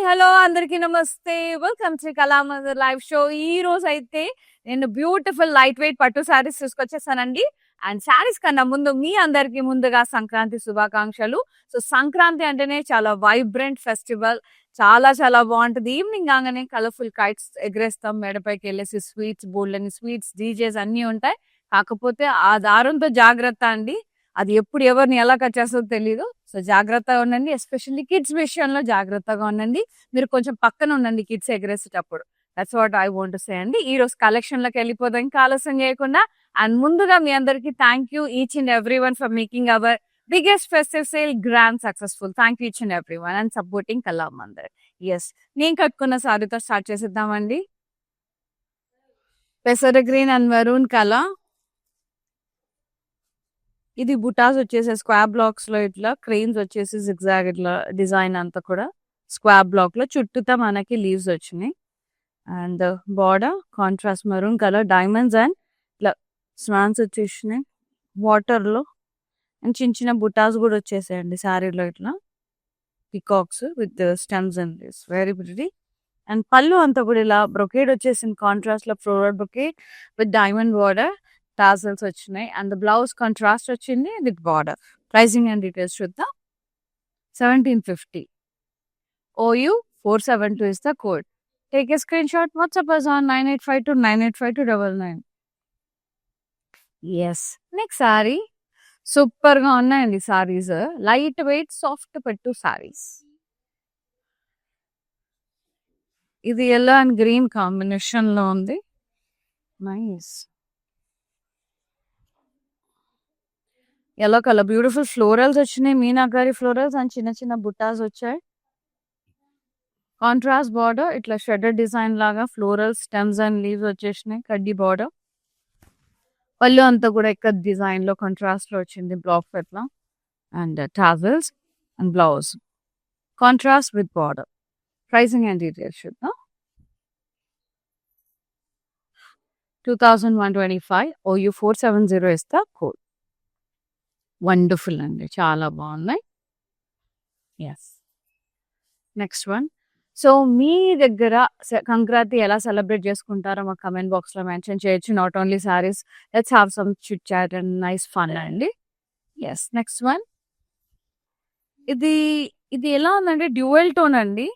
Hello అందరికీ నమస్తే. Welcome to Kalamandir live show. ఈ రోజు అయితే నేను బ్యూటిఫుల్ లైట్ వెయిట్ పట్టు శారీస్ తీసుకొచ్చేసానండి. అండ్ శారీస్ కన్నా ముందు మీ అందరికీ ముందుగా సంక్రాంతి శుభాకాంక్షలు. సో సంక్రాంతి అంటేనే చాలా వైబ్రెంట్ ఫెస్టివల్. చాలా చాలా బాగుంటది. ఈవినింగ్ కాగానే కలర్ఫుల్ కైట్స్ ఎగరేస్తాం. మేడపైకి వెళ్ళేసి స్వీట్స్, బోల్డెన్ స్వీట్స్, డీజేస్ అన్నీ ఉంటాయి. కాకపోతే ఆ దారంతో జాగ్రత్త అండి. అది ఎప్పుడు ఎవరిని ఎలా కట్ చేస్తుందో తెలీదు. సో జాగ్రత్తగా ఉండండి. ఎస్పెషల్లీ కిడ్స్ విషయంలో జాగ్రత్తగా ఉండండి. మీరు కొంచెం పక్కన ఉండండి కిడ్స్ ఎగరేసేటప్పుడు. That's what I want to say అండి. ఈ రోజు కలెక్షన్ లోకి వెళ్ళిపోదాం ఇంకా ఆలస్యం చేయకుండా. అండ్ ముందుగా మీ అందరికి thank you each and every one for making our biggest festive sale grand successful. Thank you each and every one and supporting Kalamandir. Yes, నేను కట్టుకున్న సారీతో స్టార్ట్ చేసేద్దామండి. పెసర గ్రీన్ అండ్ మెరూన్ కలర్. ఇది బుటాస్ వచ్చేసి స్క్వాబ్ బ్లాక్స్ లో ఇట్లా క్రెయిన్స్ వచ్చేసి zigzag ఇట్లా design అంతా కూడా స్క్వాబ్ బ్లాక్ లో చుట్టూతా మనకి లీవ్స్ వచ్చినాయి. And border contrast maroon colour diamonds and ఇట్లా స్వాన్స్ వచ్చేసినాయి వాటర్ లో. అండ్ చిన్న చిన్న బుటాస్ కూడా వచ్చేసాయండి శారీలో ఇట్లా peacocks with stems and this very pretty. And పళ్ళు అంతా కూడా ఇలా బ్రొకేడ్ వచ్చేసింది కాంట్రాస్ట్ లో floral brocade with diamond border tassels వచ్చినాయి. అండ్ బ్లౌజ్ కాంట్రాస్ట్ వచ్చింది with border. Pricing and details చూద్దాం. 1750. OU 472 is the code. Take a screenshot. WhatsApp us on 9852985299. Yes. Next saree. Super గా ఉన్నాయండి సారీస్. లైట్ వెయిట్ సాఫ్ట్ పట్టు సారీస్. ఇది yellow and green combination లో ఉంది. Nice yellow colour beautiful florals వచ్చినాయి. Meenakari florals and చిన్న చిన్న బుట్టాస్ వచ్చాయి. కాంట్రాస్ట్ బార్డర్ ఇట్లా షెడర్ డిజైన్ లాగా ఫ్లోరల్ స్టెమ్స్ అండ్ లీవ్స్ వచ్చేసినాయి. కడ్డీ బార్డర్. పళ్ళు అంతా కూడా ఇక్కడ డిజైన్ లో కాంట్రాస్ట్ లో వచ్చింది బ్లాక్ ఇట్లా. And tassels and blouse contrast with border. Pricing and details చూద్దాం. 2125. OU 470 is the code. Wonderful అండి, చాలా బాగున్నాయి. ఎస్. Next one. సో మీ దగ్గర సంక్రాంతి ఎలా సెలబ్రేట్ చేసుకుంటారో మా కమెంట్ బాక్స్ లో మెన్షన్ చేయొచ్చు. Not only sarees, let's have some chit chat and nice fun అండి. ఎస్. Next one. ఇది ఇది ఎలా ఉందంటే డ్యూయల్ టోన్ అండి.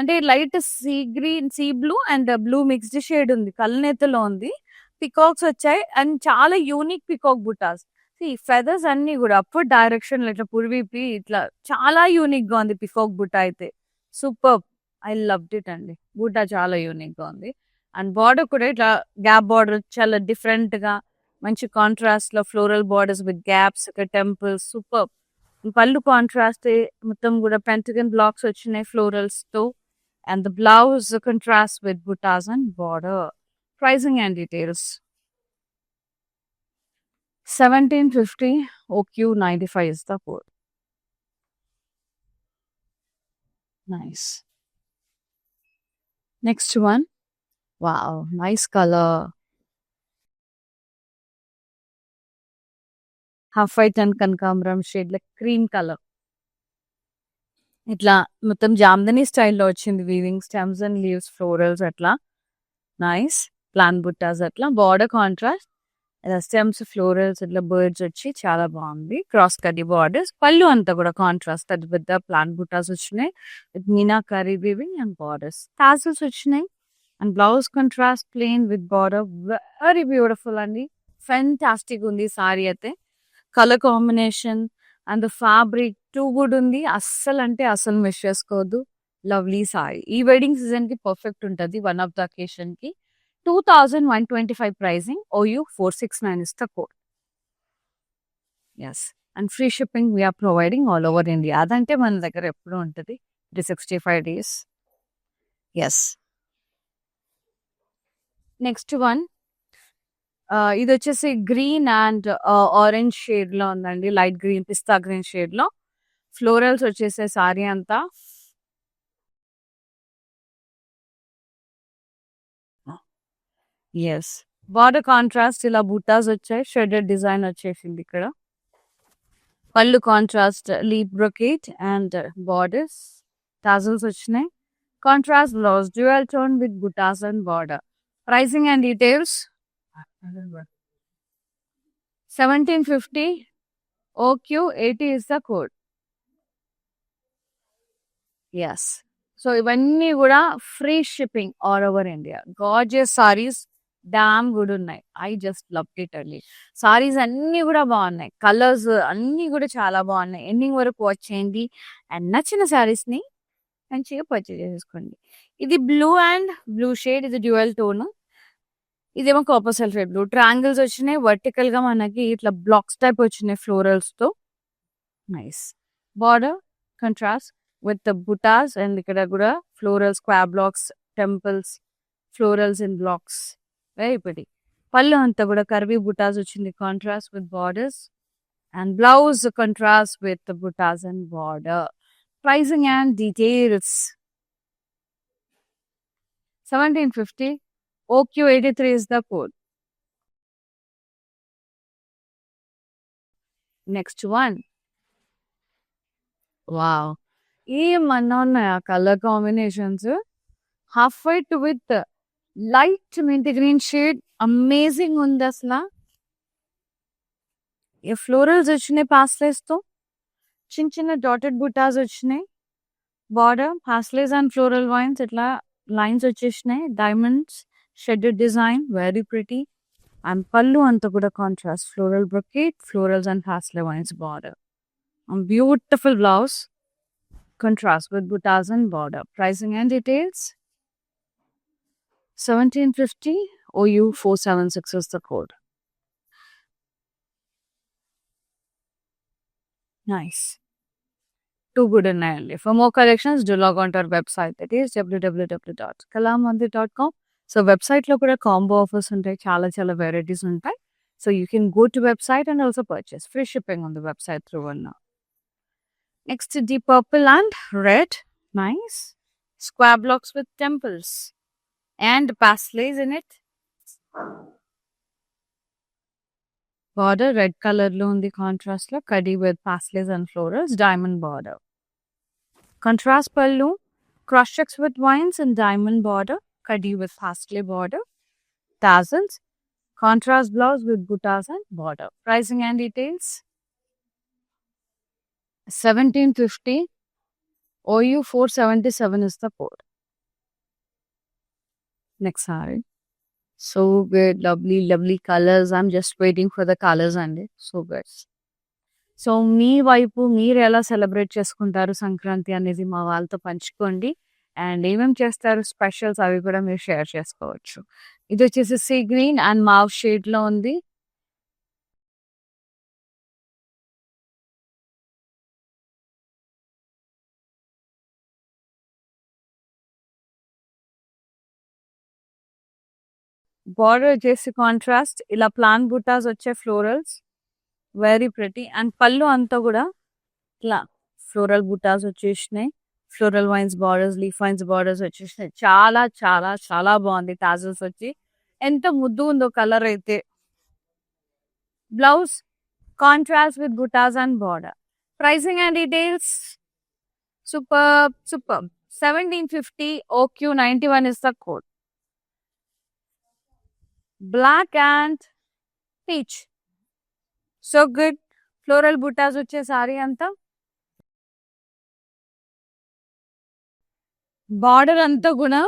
అంటే light sea green, sea blue and blue mixed shade ఉంది. కళ్ళనేతలో ఉంది. పికాక్స్ వచ్చాయి అండ్ చాలా యూనిక్ పికాక్ బుటాస్. ఫెదర్స్ అన్ని కూడా అప్వర్డ్ డైరెక్షన్ లో ఇట్లా పురివిపి ఇట్లా చాలా యూనిక్ గా ఉంది. పికాక్ బుటా అయితే సూపర్. ఐ లవ్డ్ ఇట్ అండి. బుటా చాలా యూనిక్ గా ఉంది. అండ్ బార్డర్ కూడా ఇట్లా గ్యాప్ బార్డర్ చాలా డిఫరెంట్ గా మంచి కాంట్రాస్ట్ లో floral borders with gaps, temples super. పళ్ళు కాంట్రాస్ట్ మొత్తం కూడా పెంటగన్ బ్లాక్స్ వచ్చినాయి ఫ్లోరల్స్ తో. And the blouse contrast with buttas and border. Pricing and details. 1750. OQ 95 is the code. Nice. Next one. Wow, nice color. Half white and kankamram shade like cream color. ఇట్లా మొత్తం జామ్దని స్టైల్లో వచ్చింది. Weaving stems and leaves florals అట్లా nice. Plan బుట్టాస్ అట్లా border contrast stems florals ఇట్లా birds వచ్చి చాలా బాగుంది. క్రాస్ కడ్డీ బార్డర్స్. పళ్ళు అంతా కూడా కాంట్రాస్ట్ పెద్ద పెద్ద ప్లాన్ బుట్టాస్ వచ్చినాయి విత్ మీనాకారి వీవింగ్ అండ్ బార్డర్స్. టాసల్స్ వచ్చినాయి and blouse contrast plain with border. Very beautiful అండి. ఫెంటాస్టిక్ ఉంది సారీ అయితే. Colour combination and fabric too good ఉంది. అస్సలు అంటే అస్సలు మిస్ చేసుకోవద్దు. లవ్లీ సారీ. ఈ వెడ్డింగ్ సీజన్ కి పర్ఫెక్ట్ ఉంటుంది. వన్ ఆఫ్ ద అకేషన్ కి. 2125 pricing. OU 469 is the code. Yes. And free shipping we are providing all over India. అదంటే మన దగ్గర ఎప్పుడు ఉంటుంది. 365 days. Yes. Next one. ఇది వచ్చేసి గ్రీన్ అండ్ ఆరెంజ్ షేడ్ లో ఉందండి. లైట్ గ్రీన్, పిస్తా గ్రీన్ షేడ్ లో ఫ్లోరల్స్ వచ్చేసే సారీ అంతా. ఎస్. బార్డర్ కాంట్రాస్ట్ ఇలా బుటాస్ వచ్చాయి. షెడెడ్ డిజైన్ వచ్చేసింది ఇక్కడ. పళ్ళు contrast leap brocade and borders tassels వచ్చినాయి. Contrast blouse, dual tone with buttas and border. Pricing and details 1750. OQ80 is the code. Yes. So ఇవన్నీ కూడా free shipping all over India. Gorgeous saris damn good ఉన్నాయి. I just love it అండి. సారీస్ అన్నీ కూడా బాగున్నాయి. Colours అన్నీ కూడా చాలా బాగున్నాయి. ఎండింగ్ వరకు వాచ్ చేయండి అండ్ నచ్చిన సారీస్ని మంచిగా పర్చేజ్ చేసుకోండి. ఇది బ్లూ అండ్ బ్లూ షేడ్, ఇది డ్యూయల్ టోన్. ఇదేమో కాపర్ సల్ఫేట్ బ్లూ. ట్రయాంగిల్స్ వచ్చినాయి వర్టికల్ గా, మనకి ఇట్లా బ్లాక్స్ టైప్ వచ్చినాయి ఫ్లోరల్స్ తో. Nice border contrast with the buttas and ikkada kuda florals, square blocks, temples, florals in blocks. Very pretty. Pallu anta kuda curvy buttas ochindi, contrast with borders, and blouse contrast with the buttas and border. Pricing and details 1750. OQ83 is the code. Next one. Wow. ఏమన్నా ఉన్నాయా colour combinations? Half white with light మెంతి green shade amazing ఉంది అసలు. ఈ florals వచ్చినాయి paisleys తో, చిన్న చిన్న డాటెడ్ బుటాస్ వచ్చినాయి. Border paisleys and floral wines ఇట్లా లైన్స్ వచ్చేసినాయి. Diamonds shaded design, very pretty. And పళ్ళు అంతా కూడా contrast floral brocade, florals and parsley wines border. Beautiful blouse contrast with buttas and border. Pricing and details 1750. OU476 is the code. Nice. Too good and only. For more collections, do log on to our website. That is www.kalamandir.com. So website lo kuda combo offers untai, chala varieties untai. So you can go to website and also purchase. Free shipping on the website through one now. Next, the purple and red. Nice. Square blocks with temples and paslays in it. Border red color lo undi, contrast lo kadi with paslays and florals, diamond border. Contrast pallu, cross checks with vines and diamond border, kadi with paslay border. Tassels. Contrast blouse with buttas and border. Pricing and details 1750. OU477 is the code. Next saree. So good, lovely colors. I'm just waiting for the colors and it. So good. So మీ వైపు మీరు ఎలా celebrate చేసుకుంటారు సంక్రాంతి అనేది మా వాళ్ళతో పంచుకోండి. And ఏమేమి చేస్తారు స్పెషల్స్ అవి కూడా మీరు షేర్ చేసుకోవచ్చు. ఇది వచ్చేసి సీ గ్రీన్ అండ్ మావ్ షేడ్ లో ఉంది. బార్డర్ వచ్చేసి కాంట్రాస్ట్ ఇలా ప్లాన్ బుటాస్ వచ్చే ఫ్లోరల్స్, వెరీ ప్రిటీ. అండ్ పళ్ళు అంతా కూడా ఇట్లా ఫ్లోరల్ బుటాస్ వచ్చేసినాయి. Floral vines borders, leaf vines borders వచ్చేసినాయి. చాలా చాలా చాలా బాగుంది. టాజల్స్ వచ్చి ఎంత ముద్దు ఉందో కలర్ అయితే. Blouse contrast with buttas and border. Pricing and details super 1750. OQ91 is the code. Black and peach. So good. Floral buttas వచ్చే సారీ అంతా. బార్డర్ అంతా కూడా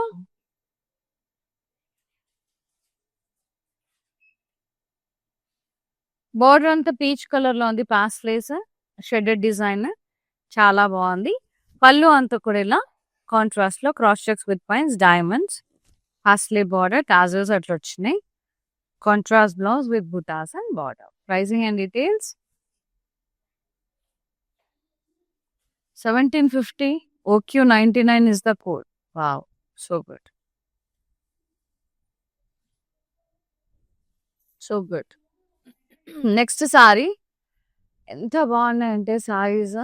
బార్డర్ అంతా పీచ్ కలర్ లో ఉంది. పాస్లేస్ షెడెడ్ డిజైన్ చాలా బాగుంది. పళ్ళు అంతా కూడా ఇలా కాంట్రాస్ట్ లో cross checks with pines, diamonds, paisley border, tassels అట్లా వచ్చినాయి. Contrast blouse with buttas and border. Pricing and details 1750. OQ99 is the code. Wow, so good. So good. Next saree. ఎంత బాగున్నాయంటే సారీస్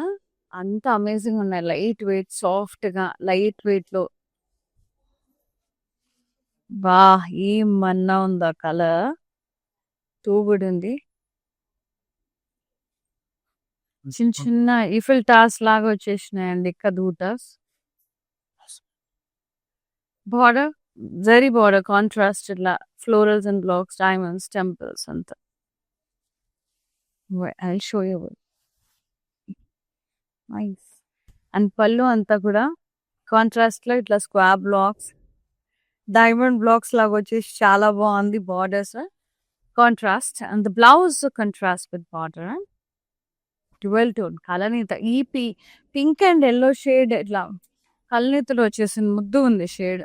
అంత అమేజింగ్ ఉన్నాయి. లైట్ వెయిట్, సాఫ్ట్ గా light weight లో. బా ఏమన్నా ఉందా కలర్, టూ గుడ్ ఉంది. చిన్న ఈఫిల్ టాస్ లాగా వచ్చేసినాయండి ఇక్కడ దూటాస్. బార్డర్ జరీ బార్డర్ కాంట్రాస్ట్ ఇలా florals and blocks diamonds temples అంతా. I show you. Nice. And పళ్ళు అంతా కూడా కాంట్రాస్ట్ లో ఇట్లా స్క్వార్ బ్లాక్స్ డైమండ్ బ్లాక్స్ లాగా వచ్చేసి చాలా బాగుంది borders contrast and the blouse contrast with border and dual tone కలనీత ఈ పింక్ అండ్ ఎల్లో షేడ్ ఇట్లా కలనీతలో వచ్చేసింది ముద్దు ఉంది shade.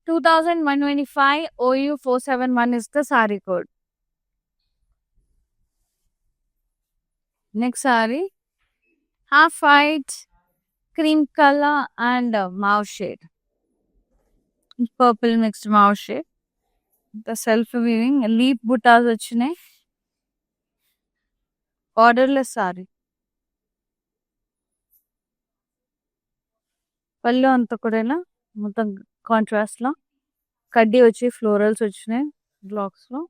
2125 OU 471 is the saree code. Next saree, half white, cream color and mauve shade. Purple mixed mauve shade. The self weaving leaf buttas vachinayi. Borderless saree. పళ్ళు అంతా కూడా ఇలా మొత్తం contrast లో కడ్డీ వచ్చి ఫ్లోరల్స్ వచ్చినాయి బ్లాక్స్ లో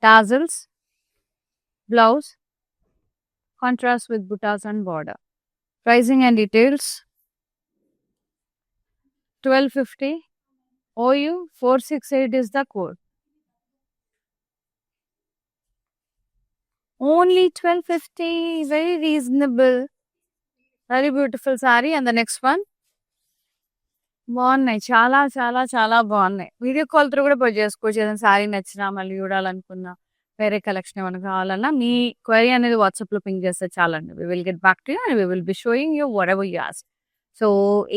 tassels blouse contrast with buttas and border. Pricing and details 1250 OU 468 is the code. Only 1250, very reasonable, very beautiful saree. And the next one, బాగున్నాయి చాలా చాలా చాలా బాగున్నాయి. వీడియో కాల్ తో కూడా పోయి చేసుకోవచ్చు. ఏదైనా శారీ నచ్చినా మళ్ళీ చూడాలనుకున్నా వేరే కలెక్షన్ ఏమైనా కావాలన్నా మీ క్వరీ అనేది వాట్సాప్ లో పింక్ చేస్తే చాలండి. We will get back to you and we will be showing you whatever you ask. So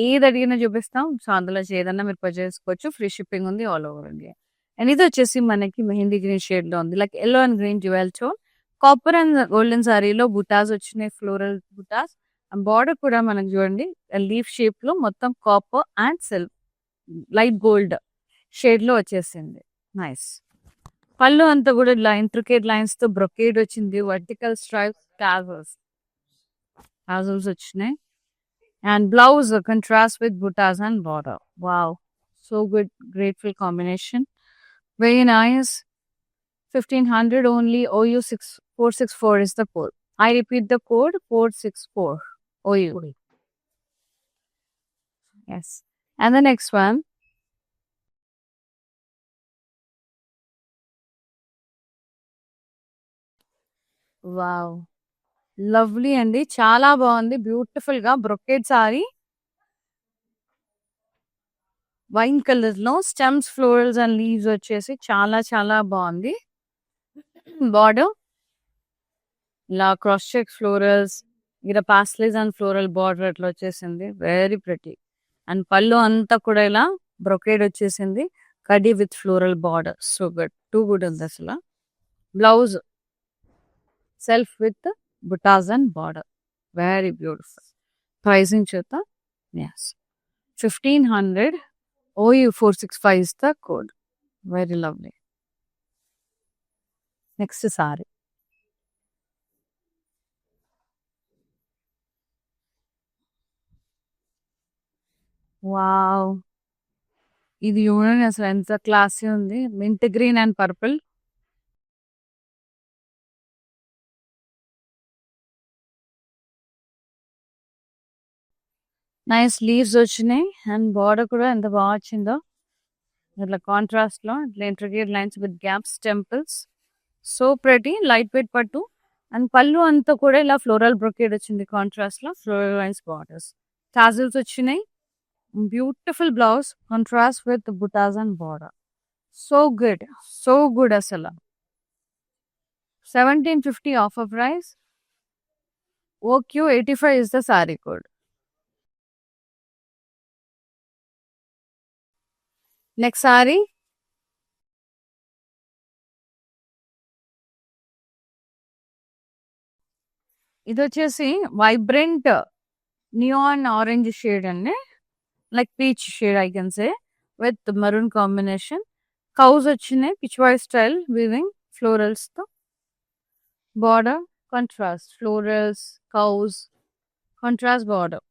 ఏది అడిగినా చూపిస్తాం. సో అందులో ఏదన్నా మీరు పర్చేస్ చేసుకోవచ్చు. ఫ్రీ షిప్పింగ్ ఉంది ఆల్ ఓవర్ ఇండియా. అండ్ ఇది వచ్చేసి మనకి మెహందీ గ్రీన్ షేడ్ లో ఉంది like yellow and green dual tone. Copper and golden సారీలో బుటాస్ వచ్చినాయి ఫ్లోరల్ బుటాస్. బార్డర్ కూడా మనకు చూడండి లీఫ్ షేప్ లో మొత్తం copper and silk light gold shade లో వచ్చేసింది. నైస్. పళ్ళు అంతా కూడా ఇలా ఇంట్రికేట్ లైన్స్ తో బ్రొకేడ్ వచ్చింది. వర్టికల్ స్ట్రైప్స్ టాజల్స్ వచ్చినాయి. And blouse contrast with buttas and border. Wow, so good, grateful combination, very nice. 1500 only. OU 464 is the code. I repeat the code 464 OU. Yes. And the next one. Wow. Lovely అండి, చాలా బాగుంది. Beautiful గా brocade sorry wine colour లో stems florals and leaves వచ్చేసి చాలా చాలా బాగుంది. Border ఇలా క్రాస్ చెక్ ఫ్లోరల్స్ ఇక్కడ పాస్లేస్ అండ్ ఫ్లోరల్ బార్డర్ అట్లా వచ్చేసింది. Very pretty. అండ్ పళ్ళు అంతా కూడా ఇలా బ్రొకేడ్ వచ్చేసింది. కడీ with floral border. So good, too good ఉంది అసలు. Blouse self with buttas and border. Very beautiful. Pricing చూద్దాం. Yes, 1500 OU 465 is the code. Very lovely. Next saree. వావ్, ఇది చూడండి అసలు ఎంత క్లాసీ ఉంది. Mint green and purple. Nice leaves వచ్చినాయి అండ్ బార్డర్ కూడా ఎంత బాగా వచ్చిందో. ఇట్లా కాంట్రాస్ట్ లో ఇట్లా intricate lines with gaps temples. So pretty, light weight పట్టు. అండ్ పళ్ళు అంతా కూడా ఇలా ఫ్లోరల్ బ్రొకేడ్ వచ్చింది కాంట్రాస్ట్ లో. ఫ్లోరల్ లైన్స్ బార్డర్స్ టాజిల్స్ వచ్చినాయి. Beautiful blouse contrast with buttas and border. So good, so good అసలు. 1750 offer price. OQ 85 is the saree code. Next saree. ఇది వచ్చేసి వైబ్రెంట్ నియాన్ ఆరెంజ్ షేడ్ అండి, like peach shade I can say, with maroon combination. కౌస్ వచ్చినాయి Pichwai style weaving florals తో. Border contrast florals కౌస్ contrast border.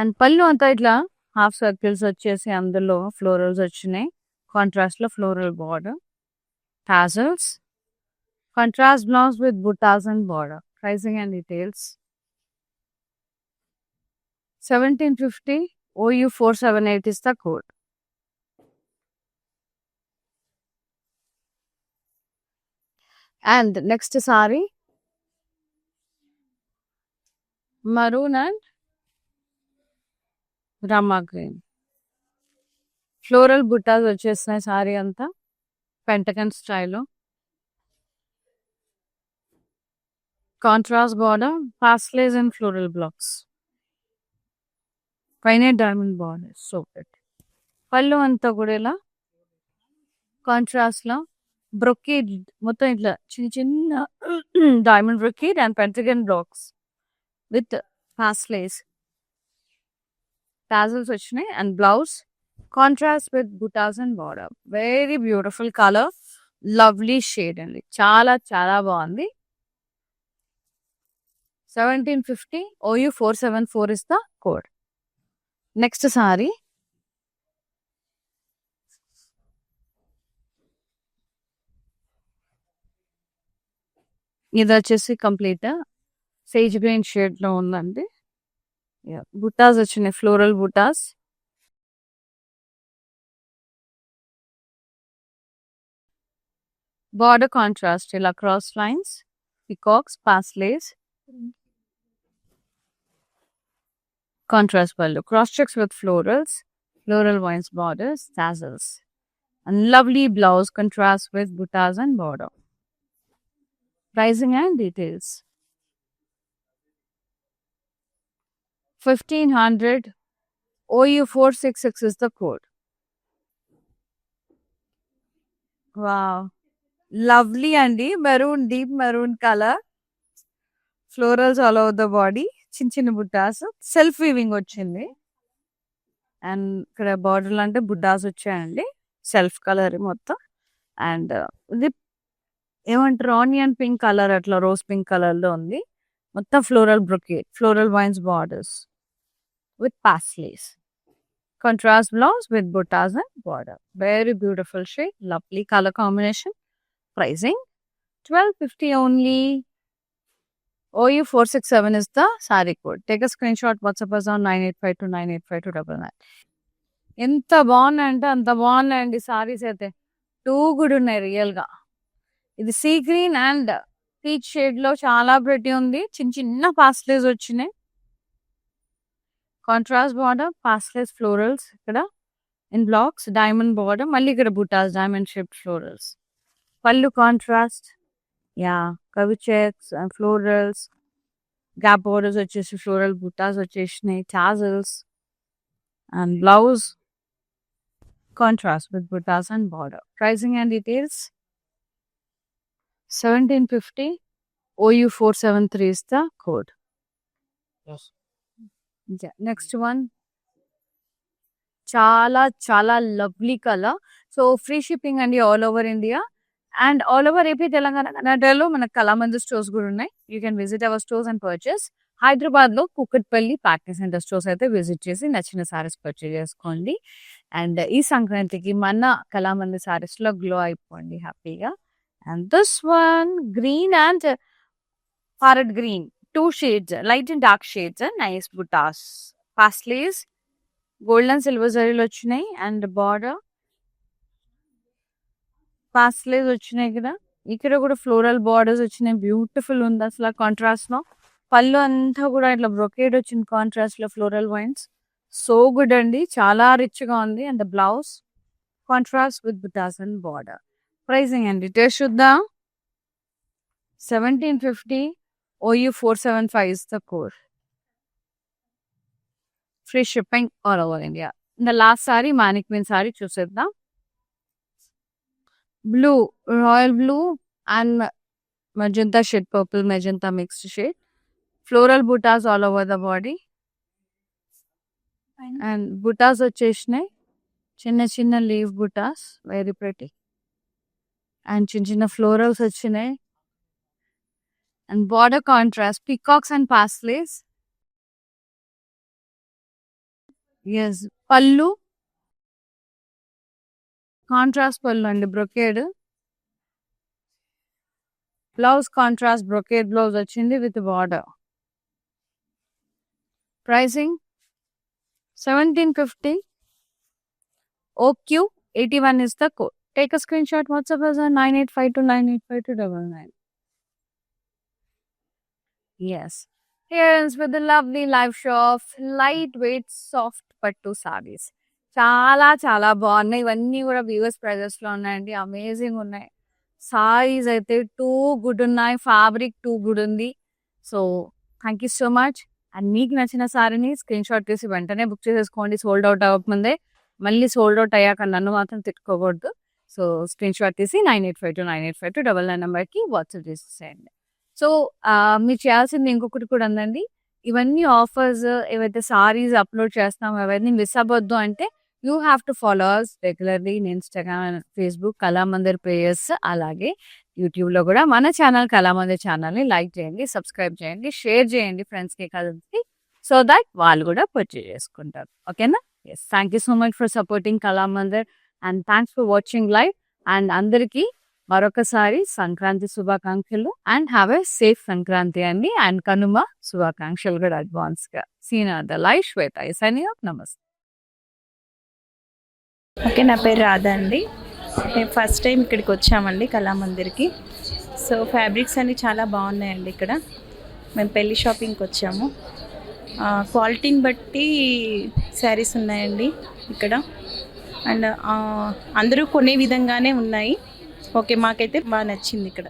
And పళ్ళు అంతా ఇట్లా హాఫ్ సర్కిల్స్ వచ్చేసి అందులో ఫ్లోరల్స్ వచ్చినాయి కాంట్రాస్ట్ లో. Floral border tassels contrast blouse with buttas and border. Pricing and details. 1750 OU478 is the code. And next saree, maroon and rama green. Floral buttas వచ్చేస్తున్నాయి saree అంతా pentagon style. Contrast border, pastels and floral blocks. పైన diamond border. So good. పళ్ళు అంతా కూడా ఇలా contrast లో brocade మొత్తం ఇట్లా చిన్న చిన్న diamond brocade and pentagon blocks with పాస్లేస్ టాజల్స్ వచ్చినాయి and blouse contrast with buttas and border. Very beautiful colour, lovely shade అండి, చాలా చాలా బాగుంది. 1750 OU474 is the code. Next sari ఇది వచ్చేసి కంప్లీట్ సేజ్ గ్రీన్ షేడ్ లో ఉందండి. బుటాస్ వచ్చినాయి, ఫ్లోరల్ బుటాస్. బార్డర్ కాంట్రాస్ట్ ఇలా cross lines, peacocks, paisleys, contrast పళ్ళు, cross checks with florals, floral vines borders, tassels, and lovely blouse contrast with buttas and border. Pricing and details. 1500 OU466 is the code. Wow, lovely అండి, maroon, deep maroon colour, florals all over the body, చిన్న చిన్న బుట్టాస్, self weaving వచ్చింది. And ఇక్కడ బార్డర్లు అంటే బుడ్డాస్ వచ్చాయండి, self colour మొత్తం. And ఇది ఏమంటారు, ఆనియన్ పింక్ కలర్, అట్లా రోజ్ పింక్ కలర్ లో ఉంది. మొత్తం floral brocade, floral vines borders with paisleys, contrast blouse with buttas and border. Very beautiful shade, lovely colour combination. Pricing 1250 only. OU467 is the saree code. Take a screenshot, WhatsApp us on 9852985299. ఎంత బాగున్నాయంటే అంత బాగున్నాయండి సారీస్ అయితే, too good ఉన్నాయి real గా. ఇది sea green and peach shade లో చాలా pretty ఉంది, చిన్న చిన్న పాస్లేస్ వచ్చినాయి. కాంట్రాస్ట్ బార్డర్, పాస్లేస్ ఫ్లోరల్స్ ఇక్కడ ఇన్ బ్లాక్స్, డైమండ్ బార్డర్, మళ్ళీ ఇక్కడ బుటాస్, డైమండ్ షేప్ ఫ్లోరల్స్. పళ్ళు కాంట్రాస్ట్, యా కవి checks and florals, gap borders వచ్చేసి ఫ్లోరల్ బుటాస్ వచ్చేసినాయి, tassels and blouse contrast with buttas and border. Pricing and details 1750 OU473 is the code. Yes. Yeah. Next one, చాలా చాలా lovely colour. So free shipping అండి all over India and all over AP, Telangana, కర్ణాటకలో మనకు Kalamandir stores కూడా ఉన్నాయి. You can visit our stores and purchase. Hyderabad లో Kukatpally packing centre stores అయితే visit చేసి నచ్చిన సారీస్ పర్చేస్ చేసుకోండి. అండ్ ఈ సంక్రాంతికి మన కళామంది సారీస్ లో గ్లో అయిపోండి హ్యాపీగా. And this one green and parrot green, two shades, light and dark shades, nice buttas, pastels, gold and silver zaril వచ్చినాయి అండ్ బార్డర్ పాస్లేస్ వచ్చినాయి కదా. ఇక్కడ కూడా ఫ్లోరల్ బార్డర్స్ వచ్చినాయి, బ్యూటిఫుల్ ఉంది అసలు కాంట్రాస్ట్ లో. పళ్ళు అంతా కూడా ఇట్లా బ్రొకేడ్ వచ్చింది కాంట్రాస్ట్ లో, ఫ్లోరల్ వైన్స్. సో గుడ్ అండి, చాలా రిచ్ గా ఉంది. And blouse contrast with buttas and border. Pricing అండి డీటెయిల్స్ చూద్దాం. 1750 OU475 is the code. Free shipping all over India. In the last saree, mannequin saree చూసేద్దాం. Blue, royal blue and magenta shade, purple magenta mixed shade. Floral buttas all over the body. And buttas వచ్చేసినాయి, చిన్న చిన్న leaf buttas, very pretty. And చిన్న చిన్న florals వచ్చినాయి. And border contrast, peacocks and paslets. Yes, pallu contrast pallu and brocade. Blouse contrast brocade blouse vachindi with border. Pricing 1750. OQ81 is the code. Take a screenshot. WhatsApp us on 9852985299. Yes. Here is with the lovely live show of lightweight soft పట్టు సారీస్. చాలా చాలా బాగున్నాయి. ఇవన్నీ కూడా viewers prices లో ఉన్నాయండి. Amazing ఉన్నాయి. సారీస్ అయితే టూ గుడ్ ఉన్నాయి. ఫ్యాబ్రిక్ టూ గుడ్ ఉంది. So thank you so much. And మీకు నచ్చిన సారీని స్క్రీన్ షాట్ తీసి వెంటనే బుక్ చేసేసుకోండి. సోల్డ్ అవుట్ అవ్వకముందే. మళ్ళీ సోల్డ్ అవుట్ అయ్యాక నన్ను మాత్రం తిట్టుకోకూడదు. సో స్క్రీన్ షాట్ తీసి 9852985299 నెంబర్కి వాట్సాప్ చేసేసేయండి. సో మీరు చేయాల్సింది ఇంకొకటి కూడా ఉందండి. ఇవన్నీ ఆఫర్స్ ఏవైతే సారీస్ అప్లోడ్ చేస్తామో అవన్నీ మిస్ అవ్వద్దు అంటే you have to follow us regularly in Instagram, Facebook Kalamandir pages, అలాగే యూట్యూబ్లో కూడా మన ఛానల్ కళామందిర్ ఛానల్ని లైక్ చేయండి, సబ్స్క్రైబ్ చేయండి, షేర్ చేయండి ఫ్రెండ్స్కి కలిసి, సో దట్ వాళ్ళు కూడా పర్చేజ్ చేసుకుంటారు. ఓకేనా? Yes, thank you so much for supporting Kalamandir and thanks for watching live. And అందరికీ మరొకసారి సంక్రాంతి శుభాకాంక్షలు and have a safe Sankranti అండి. అండ్ కనుమ శుభాకాంక్షలు కూడా అడ్వాన్స్ గా. Seen the live Shweta signing off. నమస్తే. ఓకే, నా పేరు రాధా అండి. మేము ఫస్ట్ టైం ఇక్కడికి వచ్చామండి కళామందిర్కి. సో ఫ్యాబ్రిక్స్ అన్నీ చాలా బాగున్నాయండి ఇక్కడ. మేము పెళ్లి షాపింగ్కి వచ్చాము. క్వాలిటీని బట్టి శారీస్ ఉన్నాయండి ఇక్కడ. అండ్ అందరూ కొనే విధంగానే ఉన్నాయి. ఓకే, మాకైతే బాగా నచ్చింది ఇక్కడ.